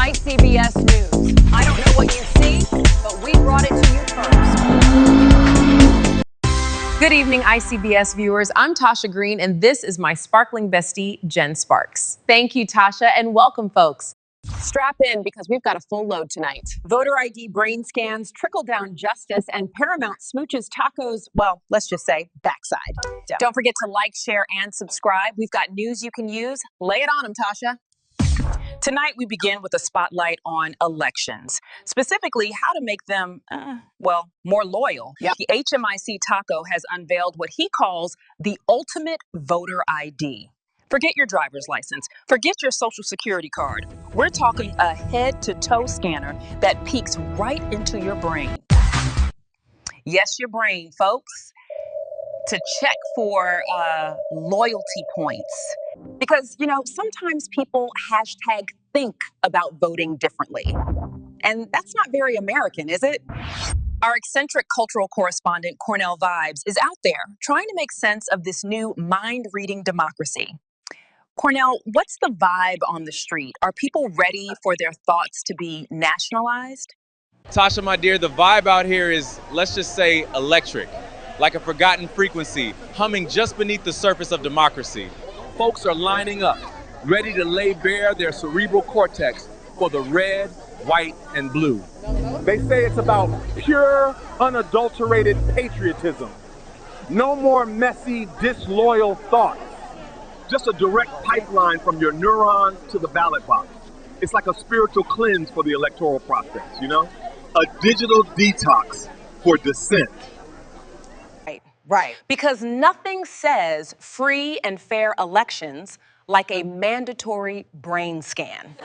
ICBS News. I don't know what you see, but we brought it to you first. Good evening, ICBS viewers. I'm Tasha Green, and this is my sparkling bestie, Jen Sparks. Thank you, Tasha, and welcome, folks. Strap in because we've got a full load tonight. Voter ID brain scans, trickle-down justice, and Paramount smooches tacos, well, let's just say backside. Don't forget to like, share, and subscribe. We've got news you can use. Lay it on them, Tasha. Tonight, we begin with a spotlight on elections, specifically how to make them, more loyal. Yep. The HMIC Taco has unveiled what he calls the ultimate voter ID. Forget your driver's license. Forget your social security card. We're talking a head-to-toe scanner that peeks right into your brain. Yes, your brain, folks, to check for loyalty points. Because, sometimes people #think about voting differently. And that's not very American, is it? Our eccentric cultural correspondent, Cornell Vibes, is out there trying to make sense of this new mind-reading democracy. Cornell, what's the vibe on the street? Are people ready for their thoughts to be nationalized? Tasha, my dear, the vibe out here is, let's just say, electric. Like a forgotten frequency, humming just beneath the surface of democracy. Folks are lining up, ready to lay bare their cerebral cortex for the red, white, and blue. They say it's about pure, unadulterated patriotism. No more messy, disloyal thoughts. Just a direct pipeline from your neurons to the ballot box. It's like a spiritual cleanse for the electoral process, A digital detox for dissent. Right. Because nothing says free and fair elections like a mandatory brain scan.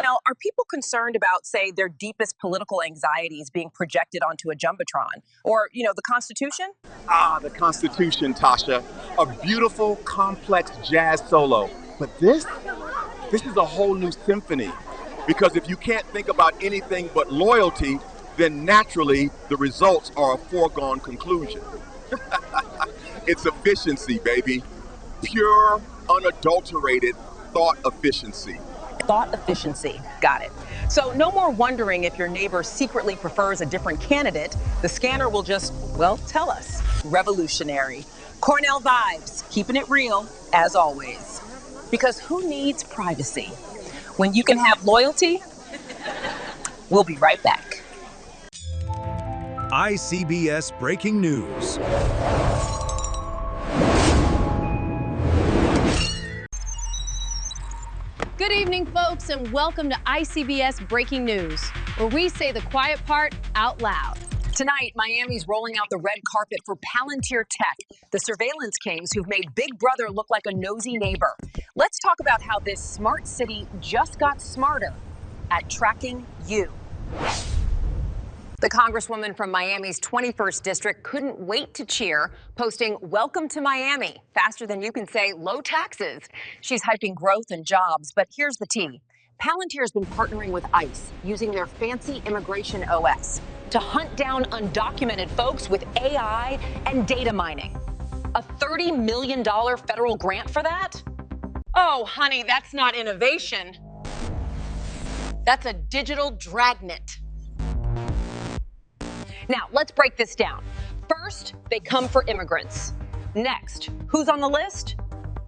Now, are people concerned about, say, their deepest political anxieties being projected onto a jumbotron? Or, the Constitution? The Constitution, Tasha. A beautiful, complex jazz solo. But this is a whole new symphony. Because if you can't think about anything but loyalty, then naturally the results are a foregone conclusion. It's efficiency, baby. Pure, unadulterated thought efficiency. Thought efficiency. Got it. So no more wondering if your neighbor secretly prefers a different candidate. The scanner will just, tell us. Revolutionary. Cornell Vibes, keeping it real, as always. Because who needs privacy when you can have loyalty? We'll be right back. ICBS Breaking News. Good evening, folks, and welcome to ICBS Breaking News, where we say the quiet part out loud. Tonight, Miami's rolling out the red carpet for Palantir Tech, the surveillance kings who've made Big Brother look like a nosy neighbor. Let's talk about how this smart city just got smarter at tracking you. The Congresswoman from Miami's 21st District couldn't wait to cheer, posting, "Welcome to Miami," faster than you can say low taxes. She's hyping growth and jobs, but here's the tea. Palantir has been partnering with ICE, using their fancy immigration OS, to hunt down undocumented folks with AI and data mining. A $30 million federal grant for that? Oh, honey, that's not innovation. That's a digital dragnet. Now, let's break this down. First, they come for immigrants. Next, who's on the list?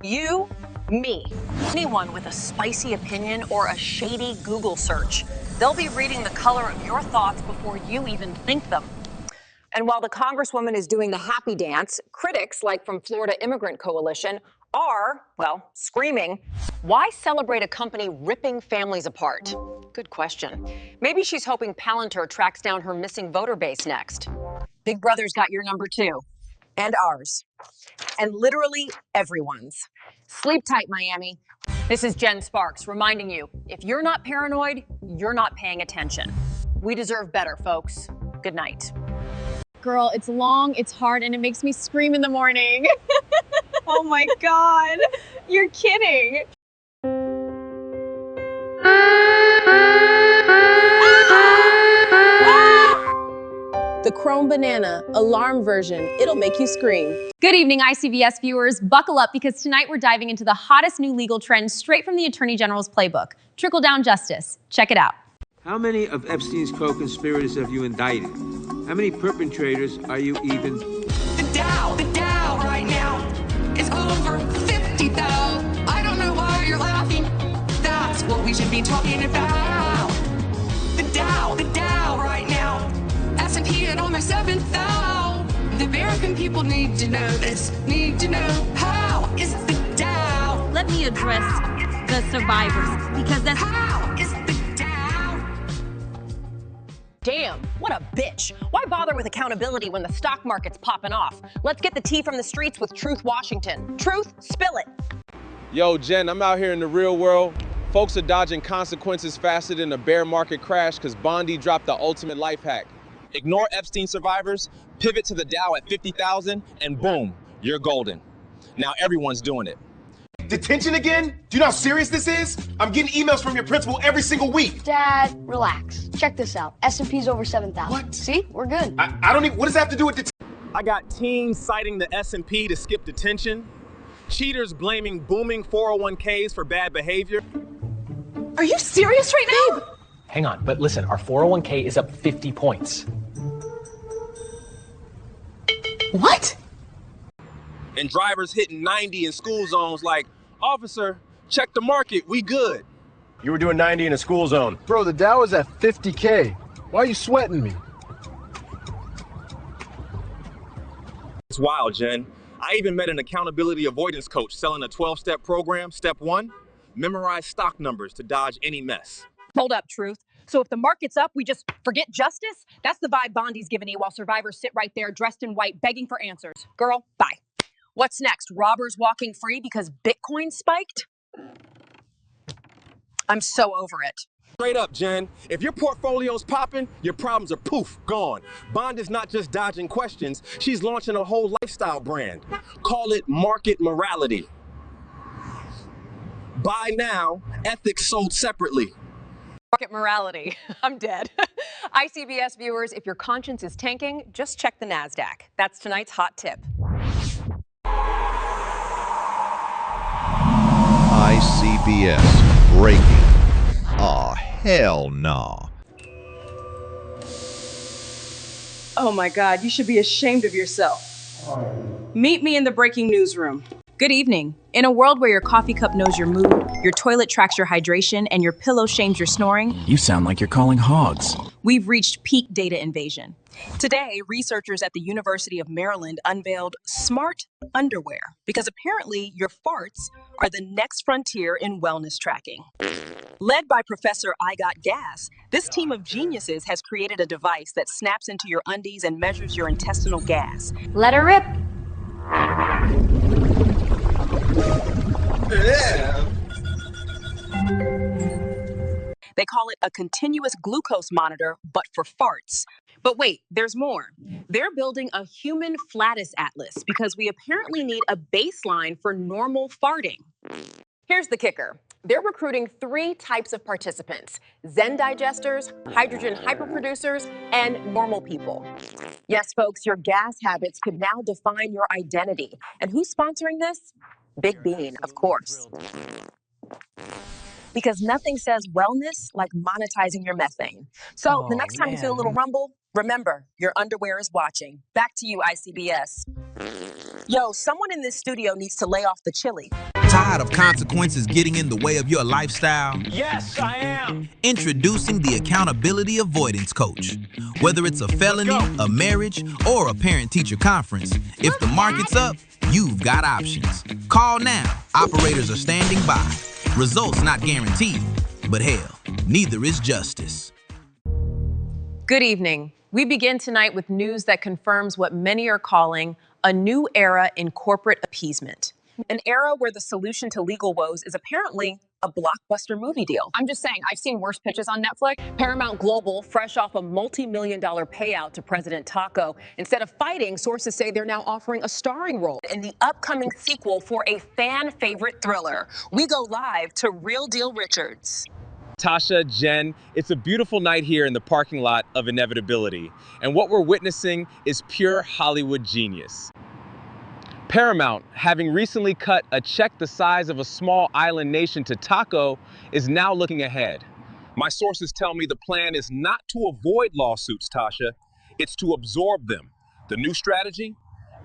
You, me. Anyone with a spicy opinion or a shady Google search. They'll be reading the color of your thoughts before you even think them. And while the Congresswoman is doing the happy dance, critics, like from Florida Immigrant Coalition, are, screaming, why celebrate a company ripping families apart? Good question. Maybe she's hoping Palantir tracks down her missing voter base next. Big Brother's got your number too. And ours. And literally everyone's. Sleep tight, Miami. This is Jen Sparks reminding you, if you're not paranoid, you're not paying attention. We deserve better, folks. Good night. Girl, it's long, it's hard, and it makes me scream in the morning. Oh my God, you're kidding. The the Chrome Banana alarm version. It'll make you scream. Good evening, ICBS viewers. Buckle up because tonight we're diving into the hottest new legal trends straight from the Attorney General's playbook. Trickle-down justice. Check it out. How many of Epstein's co-conspirators have you indicted? How many perpetrators are you even? The Dow right now is over 50,000. I don't know why you're laughing. That's what we should be talking about. The Dow right now. S&P at almost 7,000. The American people need to know this. Need to know how is the Dow. Let me address the survivors because that's how is the Dow. Damn, what a bitch. Why bother with accountability when the stock market's popping off? Let's get the tea from the streets with Truth Washington. Truth, spill it. Yo, Jen, I'm out here in the real world. Folks are dodging consequences faster than a bear market crash because Bondi dropped the ultimate life hack. Ignore Epstein survivors, pivot to the Dow at 50,000, and boom, you're golden. Now everyone's doing it. Detention again? Do you know how serious this is? I'm getting emails from your principal every single week. Dad, relax. Check this out. S&P's over 7,000. What? See? We're good. I don't even, what does that have to do with detention? I got teens citing the S&P to skip detention, cheaters blaming booming 401ks for bad behavior. Are you serious right now? Hang on, but listen, our 401k is up 50 points. What? And drivers hitting 90 in school zones like, officer, check the market, we good. You were doing 90 in a school zone. Bro, the Dow is at 50K. Why are you sweating me? It's wild, Jen. I even met an accountability avoidance coach selling a 12-step program. Step 1, memorize stock numbers to dodge any mess. Hold up, Truth. So if the market's up, we just forget justice? That's the vibe Bondi's giving you while survivors sit right there dressed in white begging for answers. Girl, bye. What's next? Robbers walking free because Bitcoin spiked? I'm so over it. Straight up, Jen. If your portfolio's popping, your problems are poof, gone. Bond is not just dodging questions. She's launching a whole lifestyle brand. Call it market morality. Buy now, ethics sold separately. Market morality. I'm dead. ICBS viewers, if your conscience is tanking, just check the NASDAQ. That's tonight's hot tip. ICBS breaking. Oh, hell no. Oh my God, you should be ashamed of yourself. Meet me in the breaking news room. Good evening. In a world where your coffee cup knows your mood, your toilet tracks your hydration, and your pillow shames your snoring, you sound like you're calling hogs. We've reached peak data invasion. Today, researchers at the University of Maryland unveiled smart underwear because apparently your farts are the next frontier in wellness tracking. Led by Professor I Got Gas, this team of geniuses has created a device that snaps into your undies and measures your intestinal gas. Let her rip. Yeah. They call it a continuous glucose monitor, but for farts. But wait, there's more. They're building a human flatus atlas because we apparently need a baseline for normal farting. Here's the kicker. They're recruiting 3 types of participants: Zen digesters, hydrogen hyperproducers, and normal people. Yes, folks, your gas habits could now define your identity. And who's sponsoring this? Big Bean, of course. Because nothing says wellness like monetizing your methane. So the next time you feel a little rumble, remember, your underwear is watching. Back to you, ICBS. Yo, someone in this studio needs to lay off the chili. Tired of consequences getting in the way of your lifestyle? Yes, I am. Introducing the Accountability Avoidance Coach. Whether it's a felony, a marriage, or a parent-teacher conference, if the market's up, you've got options. Call now. Operators are standing by. Results not guaranteed, but hell, neither is justice. Good evening. We begin tonight with news that confirms what many are calling a new era in corporate appeasement. An era where the solution to legal woes is apparently a blockbuster movie deal. I'm just saying, I've seen worse pitches on Netflix. Paramount Global, fresh off a multi-million-dollar payout to President Taco. Instead of fighting, sources say they're now offering a starring role in the upcoming sequel for a fan-favorite thriller. We go live to Real Deal Richards. Tasha, Jen, it's a beautiful night here in the parking lot of inevitability. And what we're witnessing is pure Hollywood genius. Paramount, having recently cut a check the size of a small island nation to Taco, is now looking ahead. My sources tell me the plan is not to avoid lawsuits, Tasha, it's to absorb them. The new strategy?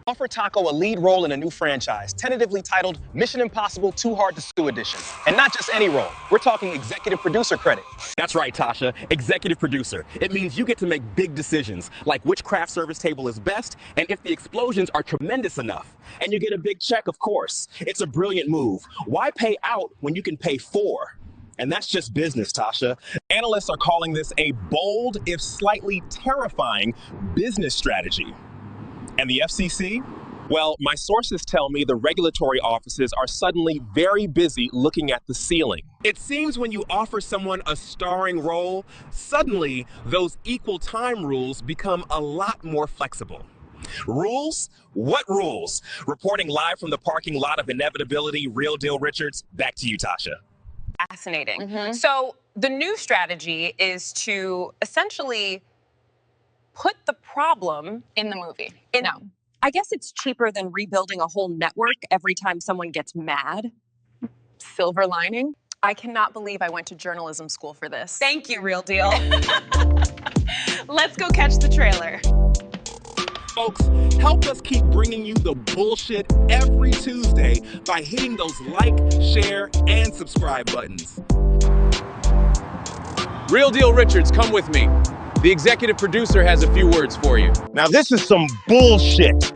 Offer Taco a lead role in a new franchise, tentatively titled Mission Impossible Too Hard to Sue Edition. And not just any role, we're talking executive producer credit. That's right, Tasha, executive producer. It means you get to make big decisions, like which craft service table is best, and if the explosions are tremendous enough. And you get a big check, of course. It's a brilliant move. Why pay out when you can pay for? And that's just business, Tasha. Analysts are calling this a bold, if slightly terrifying, business strategy. And the FCC? Well, my sources tell me the regulatory offices are suddenly very busy looking at the ceiling. It seems when you offer someone a starring role, suddenly those equal time rules become a lot more flexible. Rules? What rules? Reporting live from the parking lot of inevitability, Real Deal Richards, back to you, Tasha. Fascinating. So the new strategy is to essentially put the problem In the movie. in. I guess it's cheaper than rebuilding a whole network every time someone gets mad. Silver lining. I cannot believe I went to journalism school for this. Thank you, Real Deal. Let's go catch the trailer. Folks, help us keep bringing you the bullshit every Tuesday by hitting those like, share, and subscribe buttons. Real Deal Richards, come with me. The executive producer has a few words for you. Now this is some bullshit.